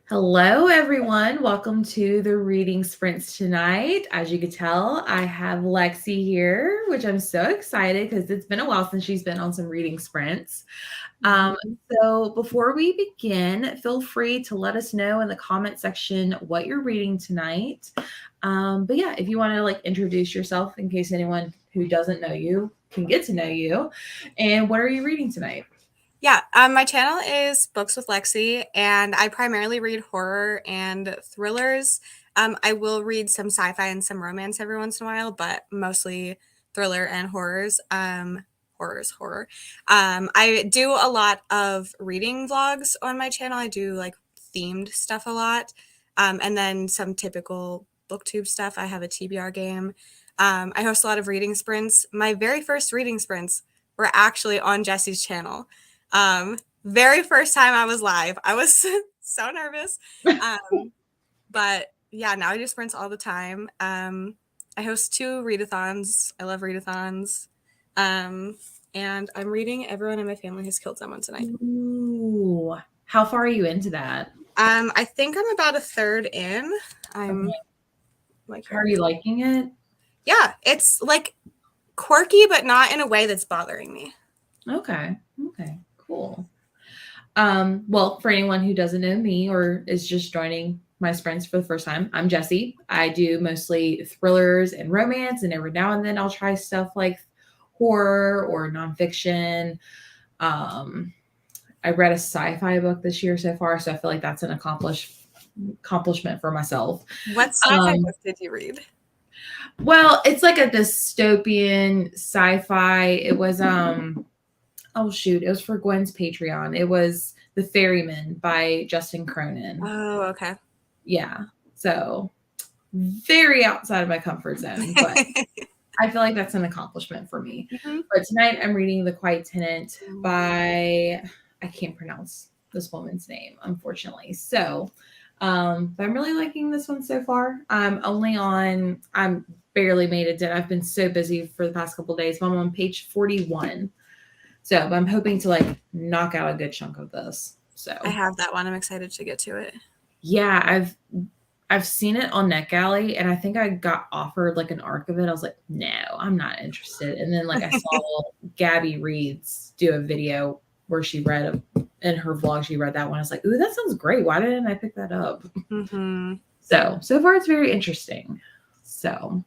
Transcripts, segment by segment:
Hello, everyone. Welcome to the reading sprints tonight. As you can tell, I have Lexie here, which I'm so excited because it's been a while since she's been on some reading sprints. Um, Mhm. so before we begin, feel free to let us know in the comment section what you're reading tonight. But yeah, if you want to introduce yourself in case anyone who doesn't know you can get to know you. And what are you reading tonight? Yeah, my channel is Books with Lexie, and I primarily read horror and thrillers. I will read some sci-fi and some romance every once in a while, but mostly thriller and horrors. Horror. I do a lot of reading vlogs on my channel. I do like themed stuff a lot, and then some typical booktube stuff. I have a TBR game. I host a lot of reading sprints. My very first reading sprints were actually on Jesse's channel. Very first time I was live, I was so nervous. But yeah, now I do sprints all the time. I host 2 readathons. I love readathons. And I'm reading Everyone in My Family Has Killed Someone tonight. Ooh, how far are you into that? I think I'm about a third in. I'm Okay. like, How are you liking it? yeah, it's like quirky, but not in a way that's bothering me. Okay. Okay. Cool. Well, for anyone who doesn't know me or is just joining my sprints for the first time, I'm Jessie. I do mostly thrillers and romance, and every now and then I'll try stuff like horror or nonfiction. Um, I read a sci-fi book this year so far, so I feel like that's an accomplishment for myself. What sci-fi Um, book did you read? well, it's like a dystopian sci-fi. It was oh shoot, it was for Gwen's Patreon. It was The Ferryman by Justin Cronin. Oh, okay. Yeah. So very outside of my comfort zone, but I feel like that's an accomplishment for me. Mhm. But tonight I'm reading The Quiet Tenant by I can't pronounce this woman's name, unfortunately. So but I'm really liking this one so far. I'm barely made a dent. I've been so busy for the past couple of days. But I'm on page 41. So I'm hoping to knock out a good chunk of this. I So have that one. I'm excited to get to it. yeah, I've seen it on NetGalley, and I think I got offered like an arc of it. I was like, no, I'm not interested. And then I saw Gabby Reeds do a video where she read in her vlog, she read that one. I was like, ooh, that sounds great. Why didn't I pick that up? Mm-hmm. So far it's very interesting. So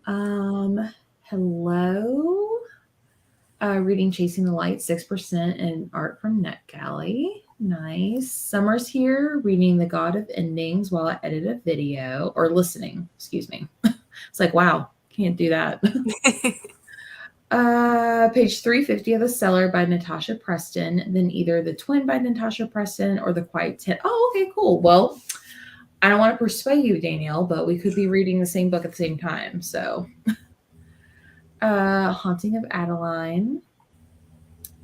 um hello. Reading Chasing the Light, 6% and art from NetGalley. Nice. Summer's here, reading The God of Endings while I edit a video, or listening, excuse me. It's like, wow, can't do that. Page 350 of The Cellar by Natasha Preston, then either The Twin by Natasha Preston or The Quiet Tent. Oh, okay, cool. Well, I don't want to persuade you, Danielle, but we could be reading the same book at the same time. So, Haunting of Adeline.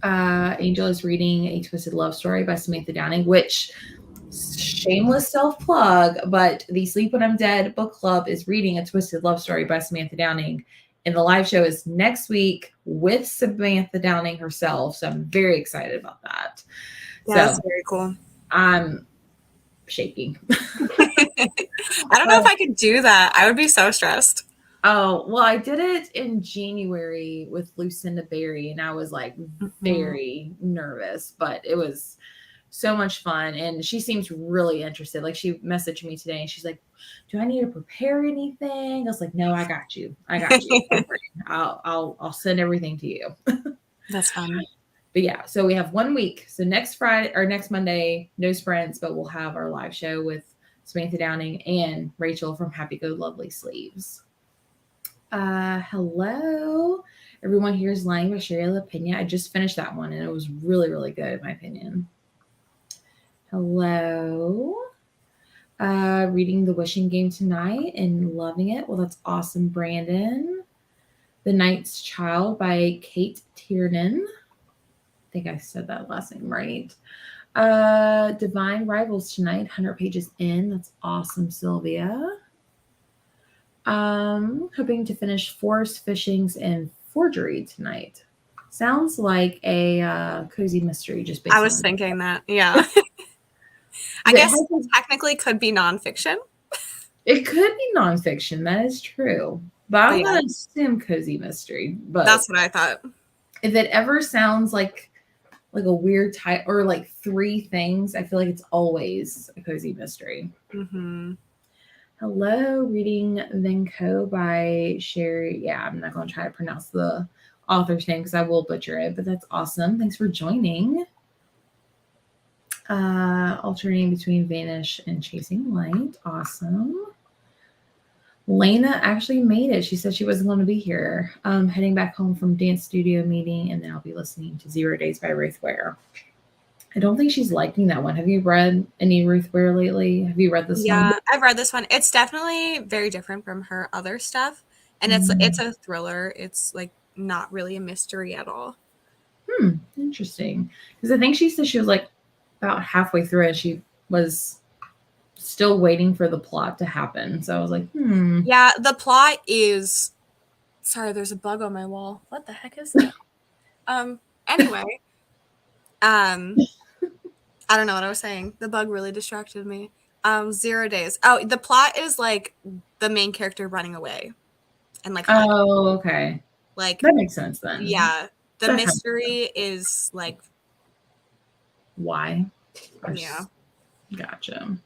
Angel is reading A Twisted Love Story by Samantha Downing, which shameless self plug, but the Sleep When I'm Dead book club is reading A Twisted Love Story by Samantha Downing. And the live show is next week with Samantha Downing herself. So I'm very excited about that. Yeah, that's So very cool. I'm shaking. I don't know if I could do that. I would be so stressed. Oh, well, I did it in January with Lucinda Berry, and I was Mhm. very nervous, but it was so much fun. And she seems really interested. Like, she messaged me today and she's like, do I need to prepare anything? I was like, no, I got you. I got you. Don't worry. I'll send everything to you. That's fun. But yeah, so we have 1 week. So next Friday or next Monday, no sprints, but we'll have our live show with Samantha Downing and Rachel from Happy Go Lovely Sleeves. Hello. Everyone here is lying by Sherry LaPena. I just finished that one and it was really, really good in my opinion. Hello. Reading The Wishing Game tonight and loving it. Well, that's awesome, Brandon. The Knight's Child by Kate Tiernan. I think I said that last name right. Divine Rivals tonight, 100 pages in. That's awesome, Sylvia. Hoping to finish Forest Fishings and Forgery tonight. Sounds like a cozy mystery just I based was on. thinking that. Yeah. I It guess has technically could be nonfiction. it could be nonfiction. That is true. But I'm But yeah, going to assume cozy mystery. But that's what I thought. if it ever sounds like a weird type or like three things, I feel like it's always a cozy mystery. Mm-hmm. Hello, reading Venko by Sherry. Yeah, I'm not going to try to pronounce the author's name because I will butcher it, but that's awesome. Thanks for joining. Alternating between Vanish and Chasing Light. Awesome. Lena actually made it. She said she wasn't going to be here. Heading back home from dance studio meeting, and then I'll be listening to 0 Days by Ruth Ware. I don't think she's liking that one. Have you read any Ruth Ware lately? Have you read this one? Yeah, I've read this one. It's definitely very different from her other stuff. And it's a thriller. It's like not really a mystery at all. Interesting. Because I think she said she was like about halfway through it. She was still waiting for the plot to happen. So I was like, Yeah, the plot is sorry, there's a bug on my wall. What the heck is that? Anyway, um I don't know what I was saying. The bug really distracted me. 0 Days. Oh, the plot is like the main character running away and like hiding. Oh, okay. Like That makes sense then. yeah, the That kind of mystery is like why? yeah. Gotcha.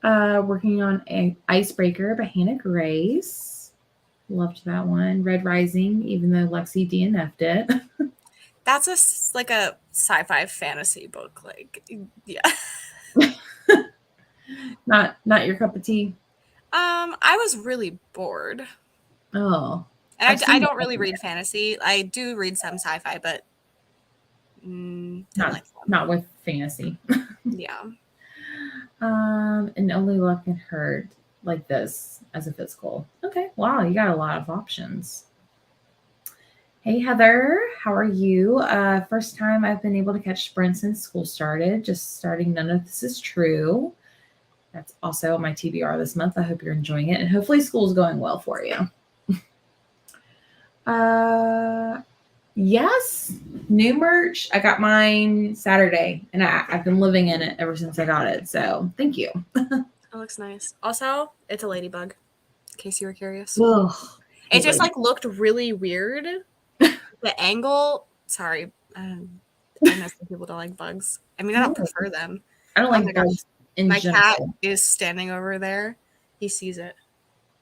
Working on a Icebreaker by Hannah Grace. Loved that one. Red Rising, even though Lexie DNF'd it. That's like a sci-fi fantasy book. Like yeah. Not your cup of tea. I was really bored. Oh. And I don't really read fantasy. I do read some sci-fi, but didn't like them. Not with fantasy. Yeah. And Only Love Can Hurt like this as a physical. Okay, wow, you got a lot of options. Hey Heather, how are you? First time I've been able to catch Sprint since school started. Just starting None of This Is True. That's also my TBR this month. I hope you're enjoying it, and hopefully school's going well for you. Yes, new merch. I got mine Saturday, and I've been living in it ever since I got it. So thank you. It looks nice. Also, it's a ladybug, in case you were curious. Ugh, It just like looked really weird. The angle. Sorry, I know some people don't like bugs. I mean, I don't prefer them. I don't like bugs in my general. cat is standing over there. He sees it.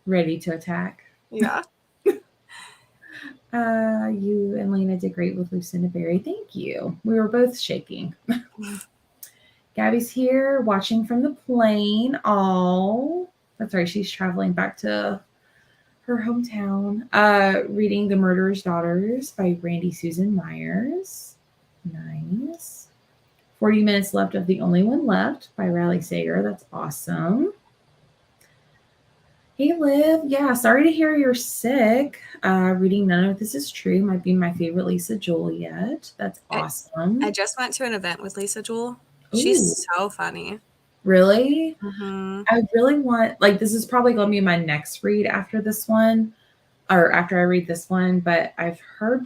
Ready to attack. Yeah. You and Lena did great with Lucinda Berry. Thank you. We were both shaking. Gabby's here watching from the plane. Oh, that's right. She's traveling back to her hometown. Reading The Murderer's Daughters by Randy Susan Myers. Nice. 40 Minutes Left of The Only One Left by Riley Sager. That's awesome. Hey, Liv. Yeah, sorry to hear you're sick. Reading None of This Is True might be my favorite Lisa Joel yet. That's awesome. I just went to an event with Lisa Joel. She's so funny. Really? Mm-hmm. I really want, like, this is probably going to be my next read after this one, or after I read this one, but I've heard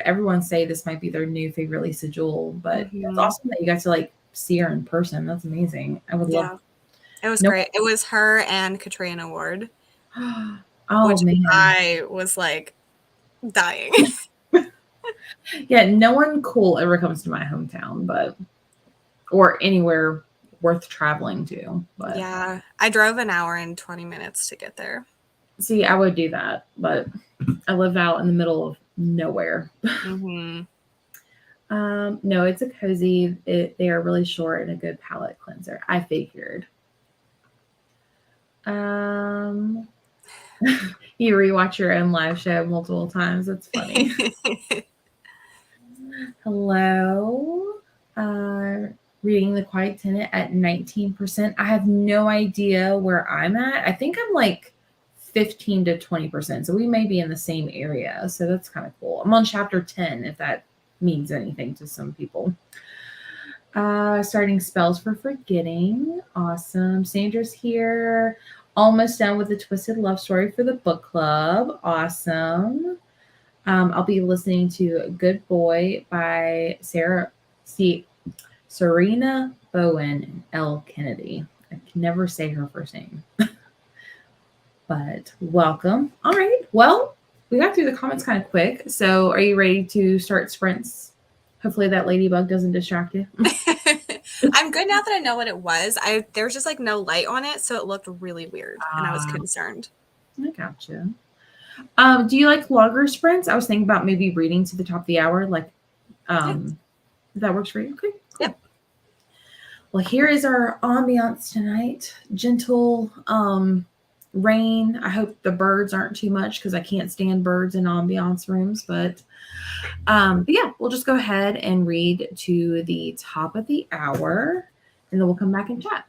everyone say this might be their new favorite Lisa Joel, but it's awesome that you got to, like, see her in person. That's amazing. I would love. It was great. It was her and Katrina Ward. Oh, which man. I was, like, dying. Yeah, no one cool ever comes to my hometown, or anywhere worth traveling to. But yeah, I drove an hour and 20 minutes to get there. See, I would do that, but I live out in the middle of nowhere. Mm-hmm. No, it's a cozy. They are really short and a good palate cleanser. I figured. You rewatch your own live show multiple times. That's funny. Hello. Reading The Quiet Tenant at 19%. I have no idea where I'm at. I think I'm like 15 to 20%. So we may be in the same area. So that's kind of cool. I'm on chapter 10, if that means anything to some people. Starting Spells for Forgetting. Awesome. Sandra's here. Almost done with the Twisted Love Story for the book club. Awesome. I'll be listening to Good Boy by Sarah. See, Serena Bowen and Elle Kennedy. I can never say her first name. But welcome. All right. Well, we got through the comments kind of quick. So are you ready to start sprints? Hopefully that ladybug doesn't distract you. I'm good now that I know what it was. There was just like no light on it, so it looked really weird, and I was concerned. I gotcha. Do you like longer sprints? I was thinking about maybe reading to the top of the hour, like if that works for you. Okay, cool. Yep. Well, here is our ambiance tonight. Gentle rain. I hope the birds aren't too much because I can't stand birds in ambiance rooms. But yeah, we'll just go ahead and read to the top of the hour, and then we'll come back and chat.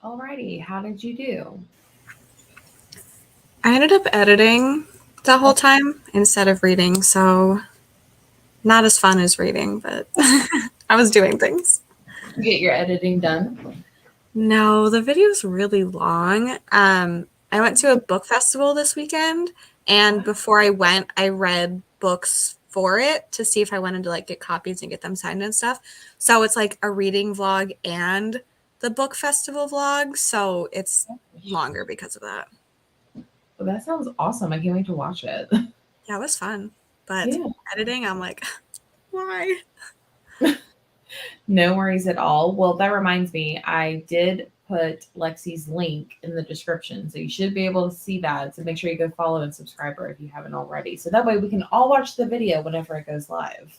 Alrighty, how did you do? I ended up editing the whole Oh, time instead of reading, so not as fun as reading, but I was doing things. you get your editing done? No, the video's really long. I went to a book festival this weekend, and before I went, I read books for it to see if I wanted to like get copies and get them signed and stuff. So it's like a reading vlog and the book festival vlog, so it's longer because of that. Well, that sounds awesome. I can't wait to watch it. Yeah, it was fun. But Yeah. editing, I'm like, why? No worries at all. Well, that reminds me, I did put Lexie's link in the description. So you should be able to see that. So make sure you go follow and subscribe her if you haven't already. So that way we can all watch the video whenever it goes live.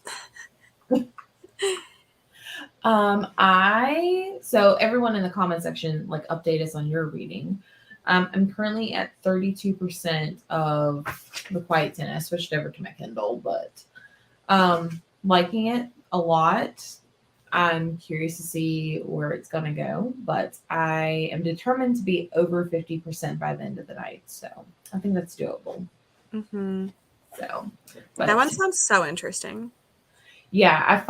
So everyone in the comment section, like update us on your reading. I'm currently at 32% of the Quiet 10. I switched over to my Kindle, but liking it a lot. I'm curious to see where it's going to go, but I am determined to be over 50% by the end of the night. So I think that's doable. Mm-hmm. So, That but one sounds so interesting. yeah,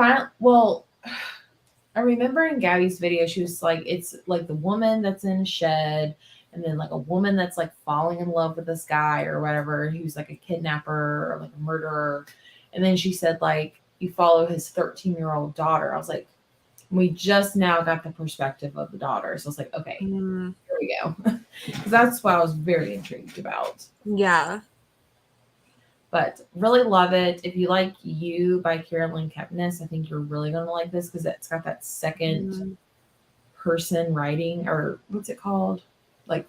I remember in Gabby's video, she was like, it's like the woman that's in a shed, and then like a woman that's like falling in love with this guy or whatever. He was like a kidnapper or like a murderer. And then she said, like, you follow his 13-year-old daughter. I was like, we just now got the perspective of the daughter. So I was like, okay, Mm, here we go. Because that's what I was very intrigued about. yeah. But really love it. If you like You by Carolyn Kepnes, I think you're really going to like this because it's got that second Mm. person writing, or what's it called? Like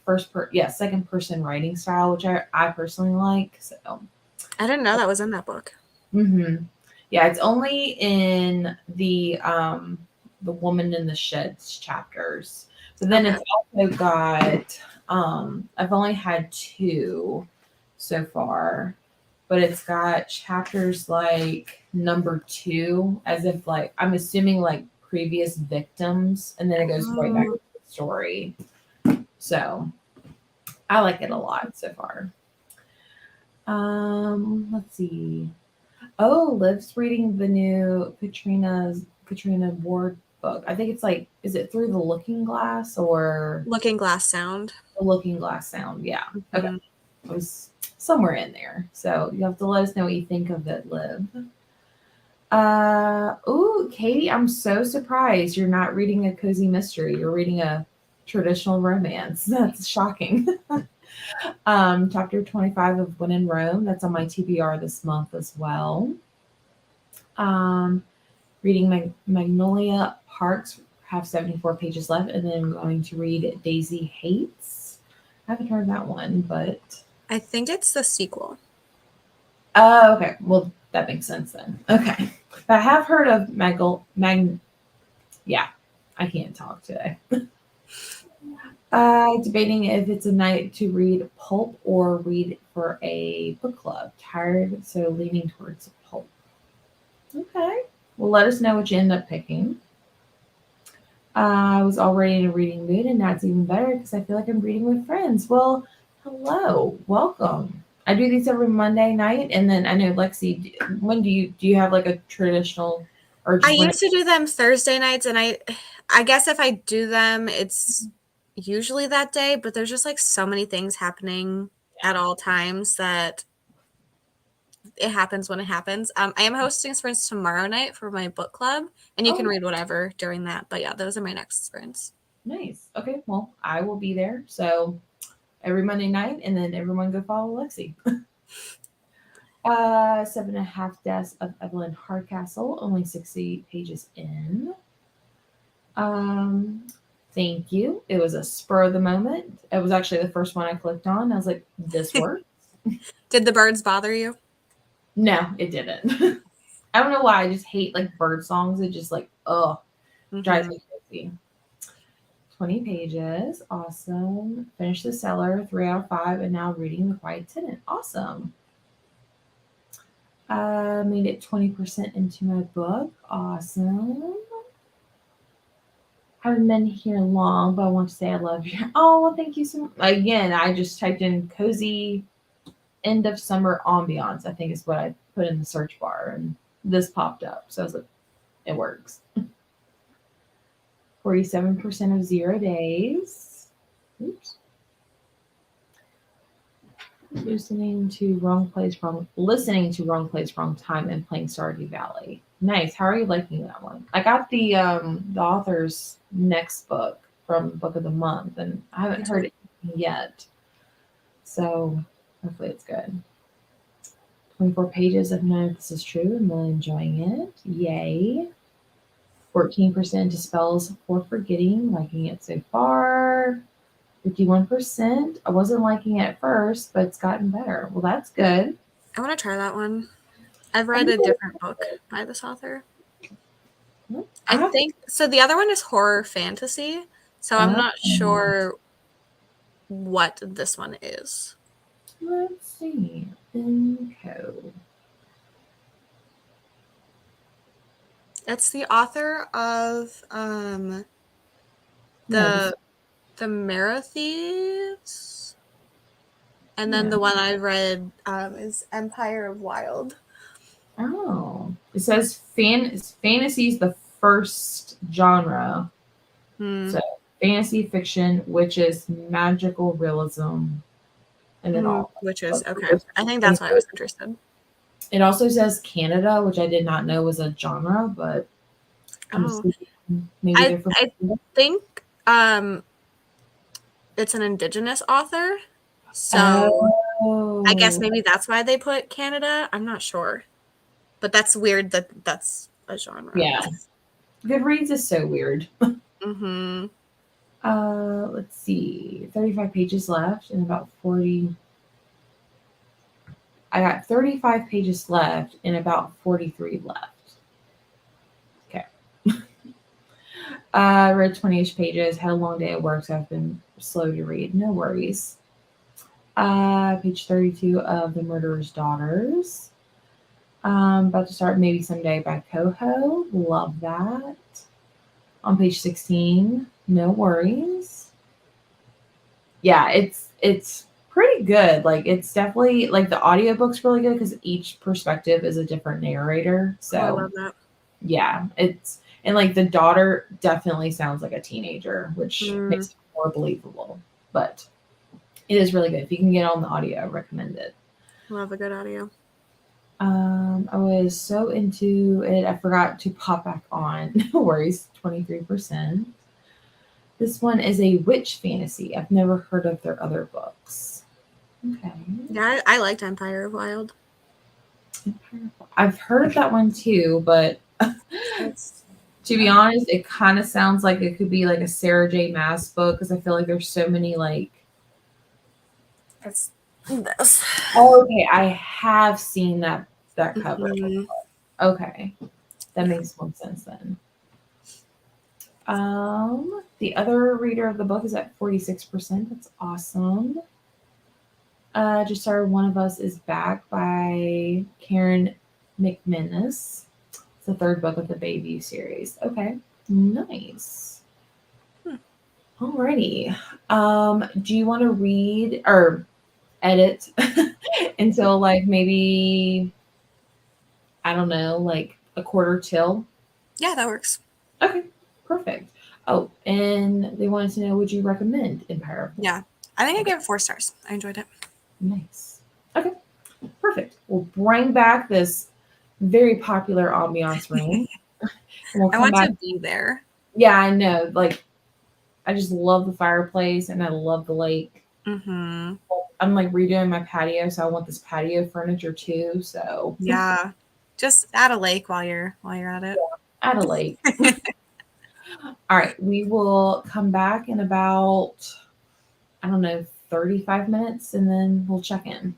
second person writing style, which I personally like. So, I didn't know that was in that book. yeah, it's only in the woman in the sheds chapters. But then Okay. it's also got I've only had two so far, but it's got chapters like number 2, as if like I'm assuming like previous victims, and then it goes right back Oh, to the story. So I like it a lot so far. Let's see. Oh, Liv's reading the new Katrina Ward book. I think it's like, is it Through the Looking Glass or Looking Glass Sound. The Looking Glass Sound? Yeah. Okay. Mm. It was somewhere in there. So you have to let us know what you think of it, Liv. Oh, Katie, I'm so surprised you're not reading a cozy mystery. You're reading a traditional romance. That's shocking. Chapter 25 of When in Rome. That's on my TBR this month as well. Um, reading Magnolia Parks, have 74 pages left, and then I'm going to read Daisy Hates. I haven't heard that one, but I think it's the sequel. oh, okay. Well, that makes sense then. Okay, but I have heard of Yeah, I can't talk today. Debating if it's a night to read pulp or read for a book club. Tired, so leaning towards pulp. Okay. Well, let us know what you end up picking. I was already in a reading mood, and now it's even better because I feel like I'm reading with friends. Well, hello, welcome. I do these every Monday night, and then I know Lexi. When do you have like a traditional, or I just when? used to do them Thursday nights, and I guess if I do them, it's usually that day, but there's just like so many things happening at all times that it happens when it happens. I am hosting sprints tomorrow night for my book club, and you can Oh, read whatever during that. But yeah, those are my next sprints. nice. Okay, well, I will be there. So every Monday night, and then everyone go follow Lexi. 7.5 Deaths of Evelyn Hardcastle, only 60 pages in. Um, thank you. It was a spur of the moment. It was actually the first one I clicked on. I was like, this works. Did the birds bother you? No, it didn't. I don't know why. I just hate like bird songs. It just like, drives Mm-hmm. me crazy. 20 pages. Awesome. Finished The Cellar, 3 out of 5, and now reading The Quiet Tenant. Awesome. Made it 20% into my book. Awesome. haven't been here long, but I want to say I love you. Oh, well, thank you so much. Again, I just typed in cozy end of summer ambiance, I think is what I put in the search bar, and this popped up. So I was like, it works. 47% of 0 days. Oops. Listening to wrong place, wrong time, and playing Stardew Valley. Nice. How are you liking that one? I got the author's next book from Book of the Month, and I haven't heard it yet. So hopefully it's good. 24 pages of none of this is true. I'm really enjoying it. Yay. 14% dispels for forgetting, liking it so far. 51%. I wasn't liking it at first, but it's gotten better. Well, that's good. I want to try that one. I've read a different book by this author. I think so. The other one is horror fantasy, so I'm not sure what this one is. Let's see. Info. It's the author of the Marrow Thieves, and then the one I read is Empire of Wild. Oh, it says fantasy is the first genre. So fantasy fiction, which is magical realism, and then all witches. Okay, I think that's why I was interested. It also says Canada, which I did not know was a genre, but maybe I think it's an Indigenous author, so I guess maybe that's why they put Canada. I'm not sure, but that's weird that that's a genre. Yeah, Goodreads is so weird. Mm-hmm. Let's see, 35 pages left and about 40. I got 35 pages left and about 43 left. Okay. I read 20-ish pages, had a long day at work, so I've been slow to read. No worries. Page 32 of The Murderer's Daughters. About to start Maybe Someday by Coho. Love that. On page 16, No Worries. Yeah, it's pretty good. Like, it's definitely, like, the audiobook's really good because each perspective is a different narrator. So I love that. Yeah, and like the daughter definitely sounds like a teenager, which makes it more believable. But it is really good. If you can get on the audio, I recommend it. Love a good audio. I was so into it, I forgot to pop back on. No worries, 23%. This one is a witch fantasy. I've never heard of their other books. Okay. Yeah, I liked Empire of Wild. I've heard of that one too, but to be honest, it kind of sounds like it could be like a Sarah J. Maas book because I feel like there's so many like. It's this. Oh, okay, I have seen that cover. Okay, that makes more sense then. The other reader of the book is at 46%. That's awesome. Just started One of Us is Back by Karen McManus. It's the third book of the Bayview series. Okay, nice. Alrighty. Do you want to read or edit until like maybe, I don't know, like a quarter till? Yeah, that works. Okay, perfect. Oh, and they wanted to know, would you recommend Empire of Yeah, I think I gave it 4 stars. I enjoyed it. Nice. Okay, perfect. We'll bring back this very popular ambiance room. I want to be there. Yeah, I know. Like, I just love the fireplace and I love the lake. Mm-hmm. I'm like redoing my patio, so I want this patio furniture too. So yeah, just add a lake while you're at it. Yeah, add a lake. All right, we will come back in about, I don't know, 35 minutes, and then we'll check in.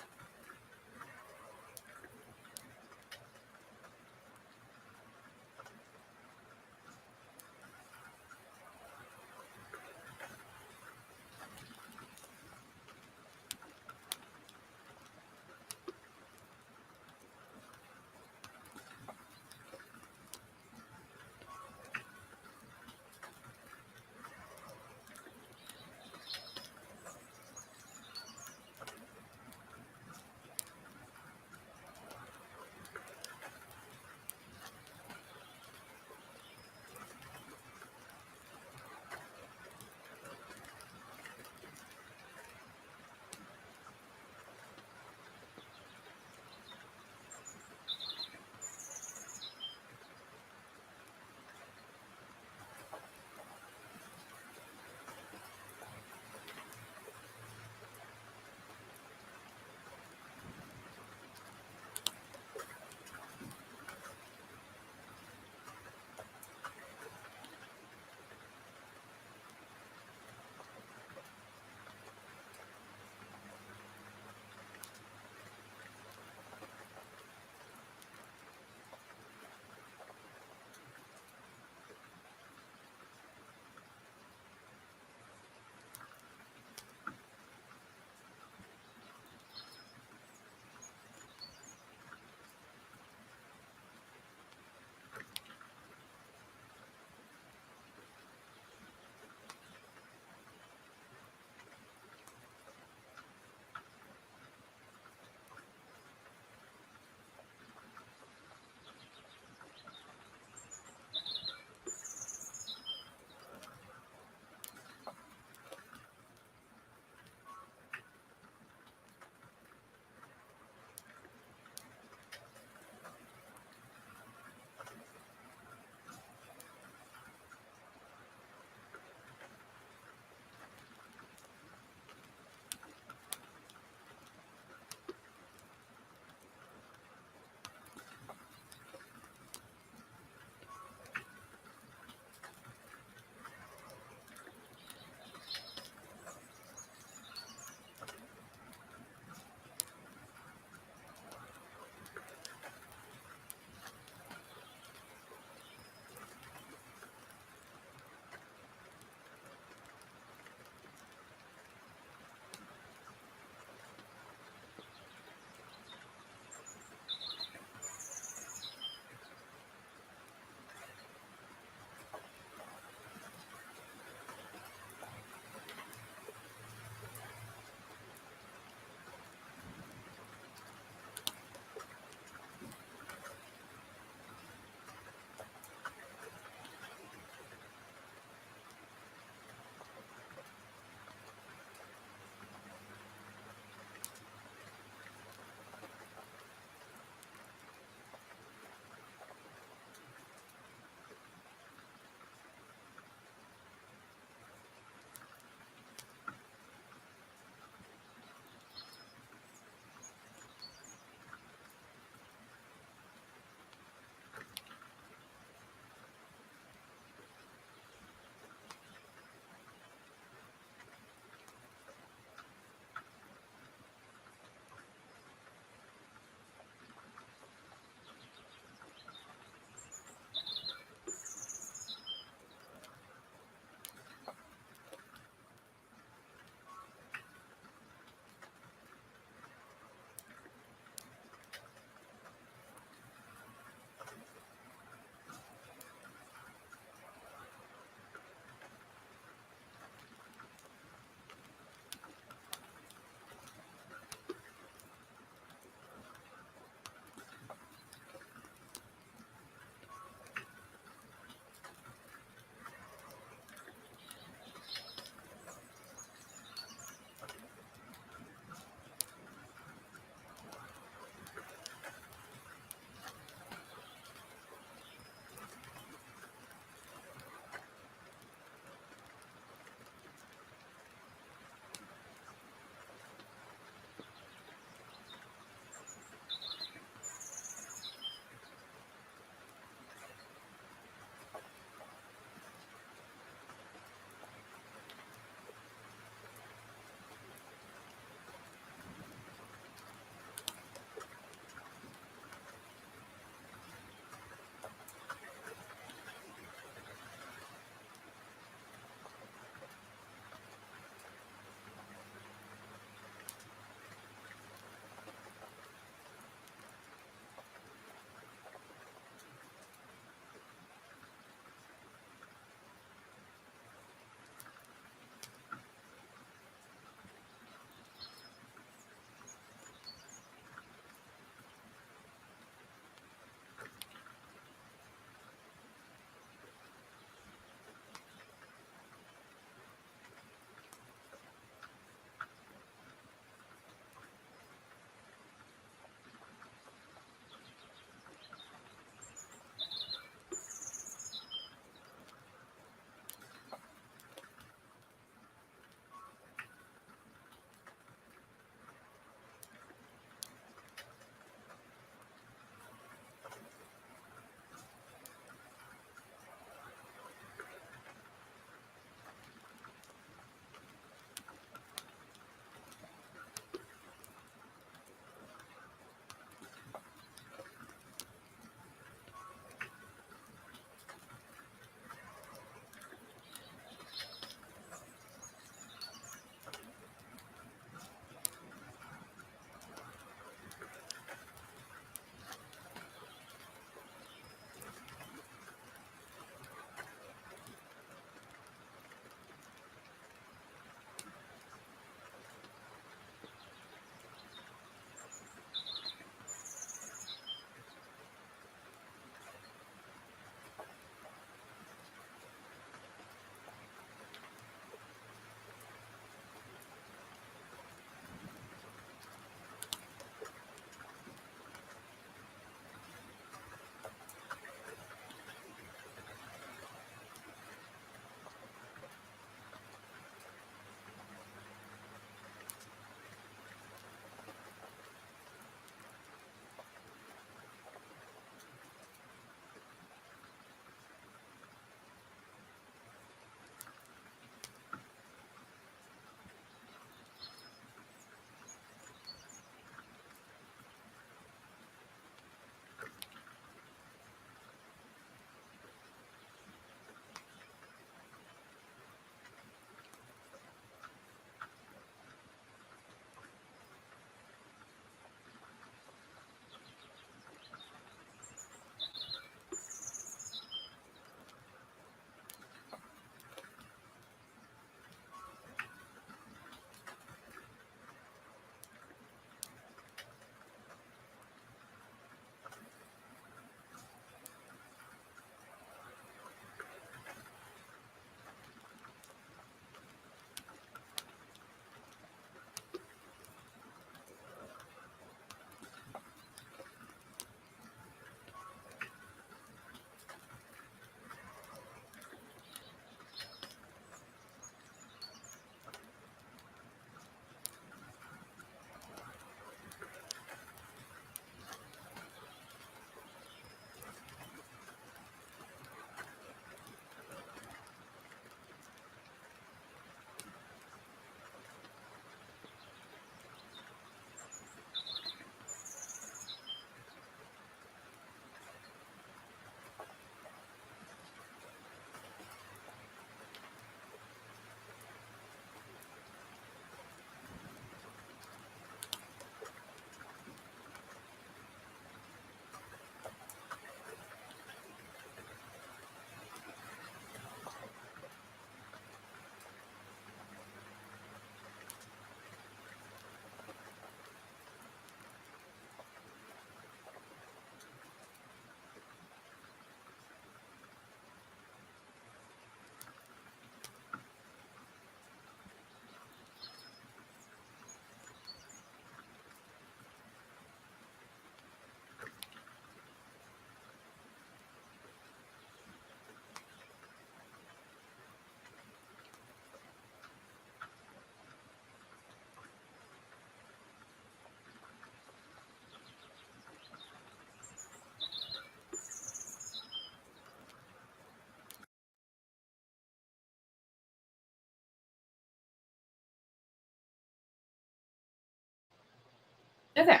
Okay.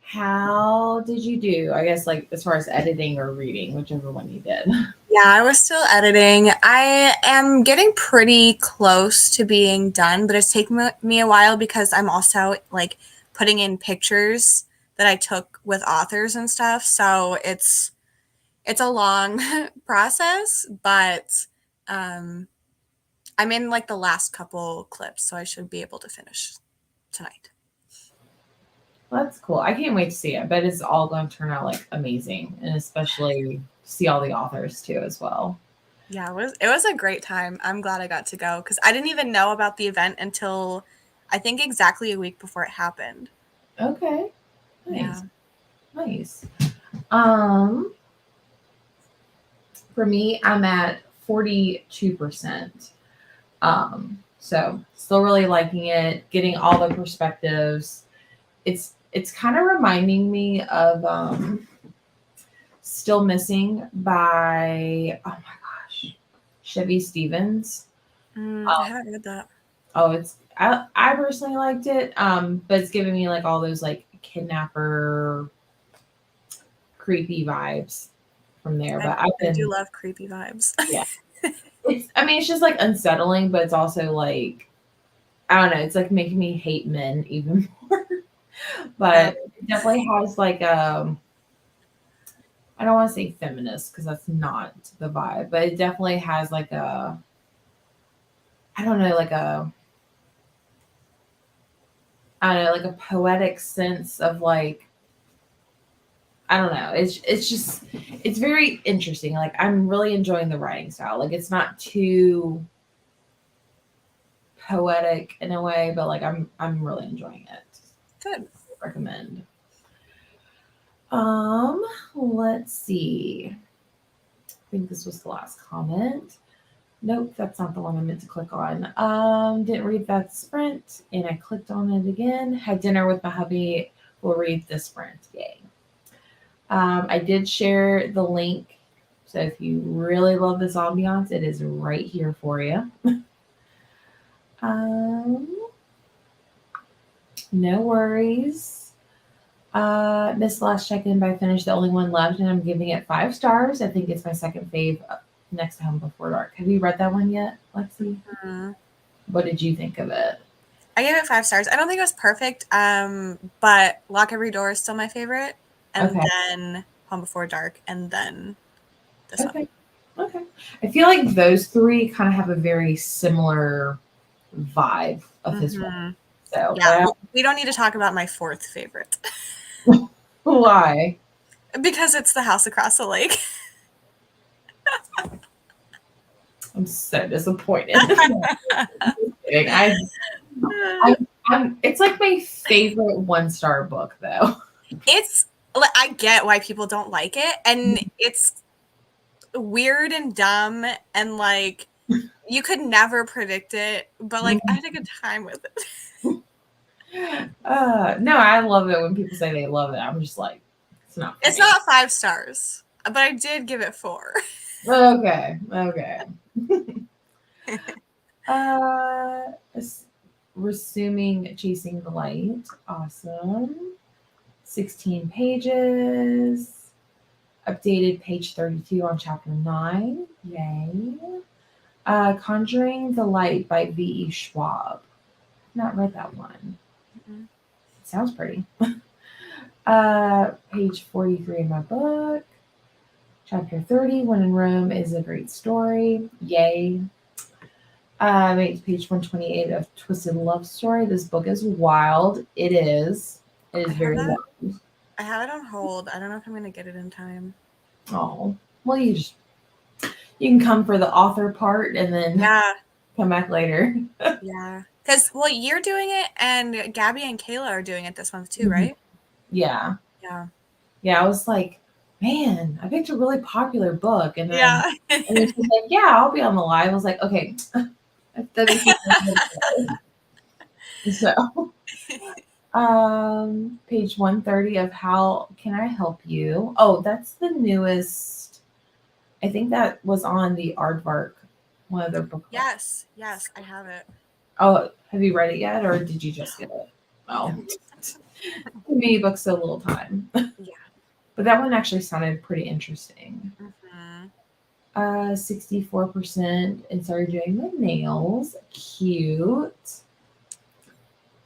How did you do? I guess like as far as editing or reading, whichever one you did. Yeah, I was still editing. I am getting pretty close to being done, but it's taken me a while because I'm also like putting in pictures that I took with authors and stuff. So it's a long process, but I'm in like the last couple clips, so I should be able to finish tonight. That's cool. I can't wait to see it. But it's all going to turn out like amazing, and especially see all the authors too as well. Yeah, it was a great time. I'm glad I got to go because I didn't even know about the event until I think exactly a week before it happened. Okay. Yeah. Nice. Nice. Um, for me, I'm at 42%. So still really liking it, getting all the perspectives. It's kind of reminding me of Still Missing by oh my gosh, Chevy Stevens. I Um, haven't read that. oh, I personally liked it. But it's giving me like all those like kidnapper creepy vibes from there. I, But I've I do been love creepy vibes. yeah. It's just like unsettling, but it's also like I don't know, it's like making me hate men even more. Um, But it definitely has like I don't want to say feminist because that's not the vibe, but it definitely has like a I don't know, like a I don't know, like a poetic sense of like I don't know. It's just it's very interesting. Like I'm really enjoying the writing style. Like it's not too poetic in a way, but like I'm really enjoying it. Good. Recommend. Um, let's see. I think this was the last comment. Nope, that's not the one I meant to click on. Didn't read that sprint, and I clicked on it again. Had dinner with my hubby. We'll read the sprint. Yay. I did share the link, so if you really love this ambiance, it is right here for you. um, no worries. This last check-in by Finish, the only one left, and I'm giving it 5 stars. I think it's my second fave next to Home Before Dark. Have you read that one yet, Lexie? Mhm. What did you think of it? I gave it 5 stars. I don't think it was perfect, but Lock Every Door is still my favorite, and Okay. then Home Before Dark, and then this one. Okay. Okay. I feel like those three kind of have a very similar vibe of his work. Hmm. So, Yeah, we don't need to talk about my fourth favorite why? because it's The House Across the Lake. I'm so disappointed. I, I, it's like my favorite 1 star book, though. It's I get why people don't like it, and it's weird and dumb, and like you could never predict it, but like I had a good time with it. No, I love it when people say they love it. I'm just like, it's not for It's me. not 5 stars, but I did give it 4. Okay. Okay. uh, Resuming Chasing the Light. Awesome. 16 pages. Updated page 32 on chapter 9. Yay. Conjuring the Light by V.E. Schwab. Not read that one. Mhm. Sounds pretty. Page 43 in my book. Chapter 30, When in Rome is a Great Story. Yay. Page 128 of Twisted Love Story. This book is wild. It is. It I is have very that. wild. I have it on hold. I don't know if I'm gonna get it in time. Oh. Well, you can come for the author part and then Yeah, come back later. yeah. Because well, you're doing it, and Gabby and Kayla are doing it this month too, Mhm. right? Yeah. Yeah. Yeah. I was like, man, I picked a really popular book. Yeah. And then she's like, yeah, I'll be on the live. I was like, okay, that makes me so. Page 130 of How Can I Help You? Oh, that's the newest. I think that was on the Aardvark, one of their book clubs. Yes, I have it. Oh, have you read it yet, or did you just get it? Oh, too many books, so little time. Yeah. But that one actually sounded pretty interesting. Mhm. 64% and started doing my nails. Cute.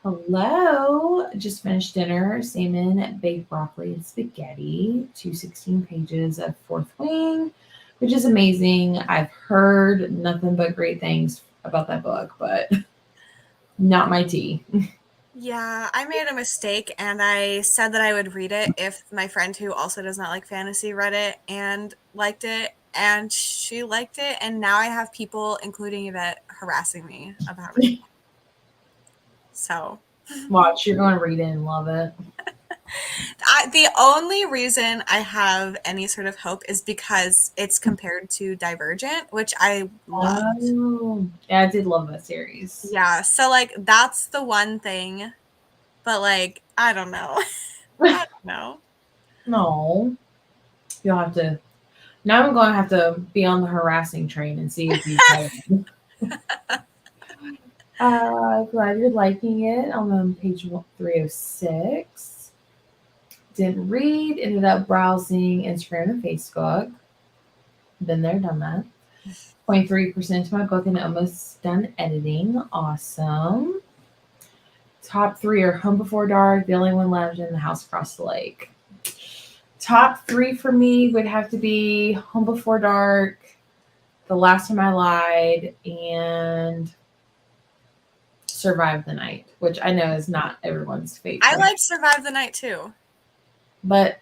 Hello. Just finished dinner. Salmon, baked broccoli, and spaghetti. 216 pages of Fourth Wing, which is amazing. I've heard nothing but great things about that book, but not my tea. Yeah, I made a mistake and I said that I would read it if my friend who also does not like fantasy read it and liked it, and she liked it, and now I have people, including Yvette, harassing me about reading it. So Watch, you're going to read it and love it. the only reason I have any sort of hope is because it's compared to Divergent, which I loved. Oh, yeah, I did love that series. Yeah, so like that's the one thing, but like I don't know. I don't know. No, you'll have to. Now I'm going to have to be on the harassing train and see if you try it. Glad you're liking it. I'm on page 306. Didn't read, ended up browsing Instagram and Facebook. Been there, done that. 0.3% to my book and almost done editing. Awesome. Top three are Home Before Dark, The Only One Left, and The House Across the Lake. Top three for me would have to be Home Before Dark, The Last Time I Lied, and Survive the Night, which I know is not everyone's I favorite. like Survive the Night too. But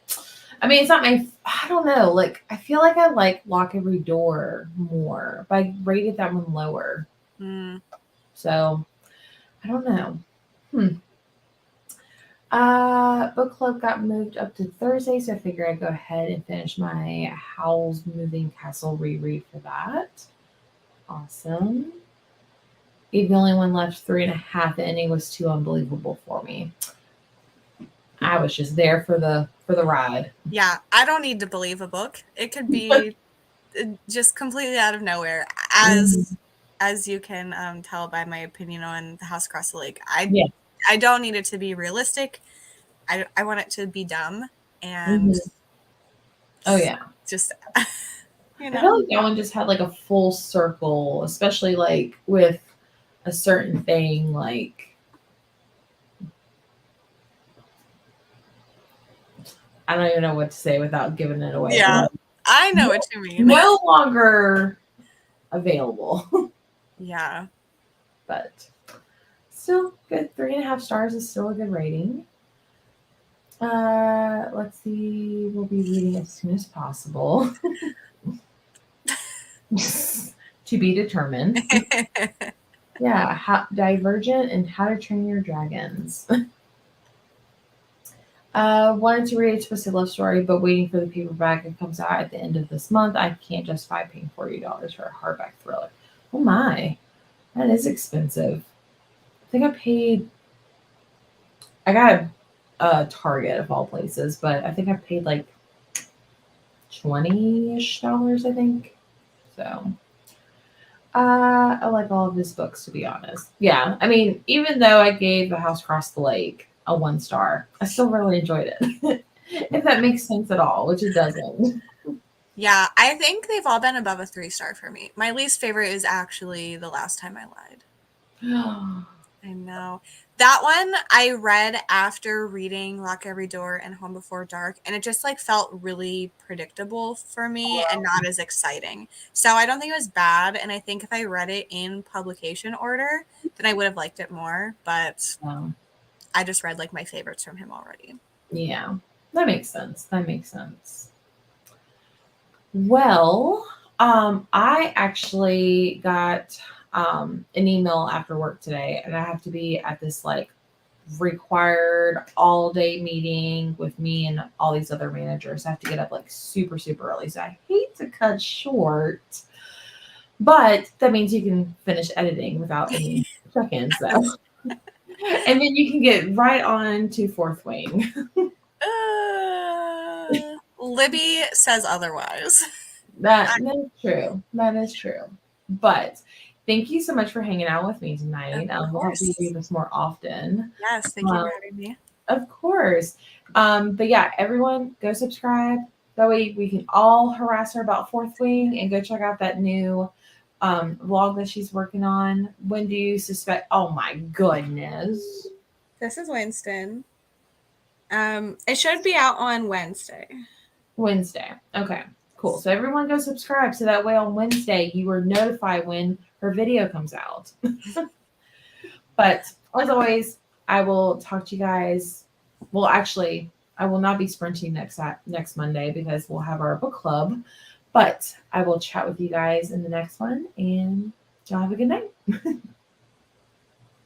I mean, it's not my. I don't know. Like, I feel like I like Lock Every Door more, but I rated that one lower. Mm. So I don't know. Book club got moved up to Thursday, so I figured I'd go ahead and finish my Howl's Moving Castle reread for that. Awesome. Eve, the only one left 3.5. The ending was too unbelievable for me. I was just there for the ride. Yeah, I don't need to believe a book. It could be just completely out of nowhere, as you can tell by my opinion on The House Across the Lake. Yeah. I don't need it to be realistic. I want it to be dumb and Mhm. Oh yeah. just you I feel know. like that one just had like a full circle, especially like with a certain thing. Like I don't even know what to say without giving it away. But Yeah, like, I know what you mean. no longer available. Yeah. But still good. 3.5 stars is still a good rating. Let's see. We'll be reading as soon as possible. To be determined. Yeah, Divergent and How to Train Your Dragons. Wanted to read a twisted love story, but waiting for the paperback. It comes out at the end of this month. I can't justify paying $40 for a hardback thriller. Oh my, that is expensive. I think I paid. I got a Target of all places, but I think I paid like $20-ish. I think so. I like all of his books, to be honest. Yeah, I mean, even though I gave The House Across the Lake a 1 star, I still really enjoyed it. If that makes sense at all, which it doesn't. Yeah, I think they've all been above a 3-star for me. My least favorite is actually The Last Time I Lied. I know. That one I read after reading Lock Every Door and Home Before Dark, and it just like felt really predictable for me and not as exciting. So I don't think it was bad, and I think if I read it in publication order, then I would have liked it more, but I just read like my favorites from him already. Yeah, that makes sense. That makes sense. Well, I actually got an email after work today, and I have to be at this like required all day meeting with me and all these other managers. I have to get up like super, super early. So I hate to cut short, but that means you can finish editing without any check ins. So, and then you can get right on to Fourth Wing. Libby says otherwise. That is true. That is true. But thank you so much for hanging out with me tonight. Of We'll hopefully do course. this more often. Yes, thank you Um, for having me. of course. But yeah, everyone go subscribe. That way we can all harass her about Fourth Wing and go check out that new vlog that she's working on. When do you suspect? Oh my goodness. This is Winston. It should be out on Wednesday. Wednesday. Okay, cool. So everyone go subscribe so that way on Wednesday you are notified when her video comes out. But as always, I will talk to you guys. Well, actually, I will not be sprinting next Monday because we'll have our book club. But I will chat with you guys in the next one, and y'all have a good night.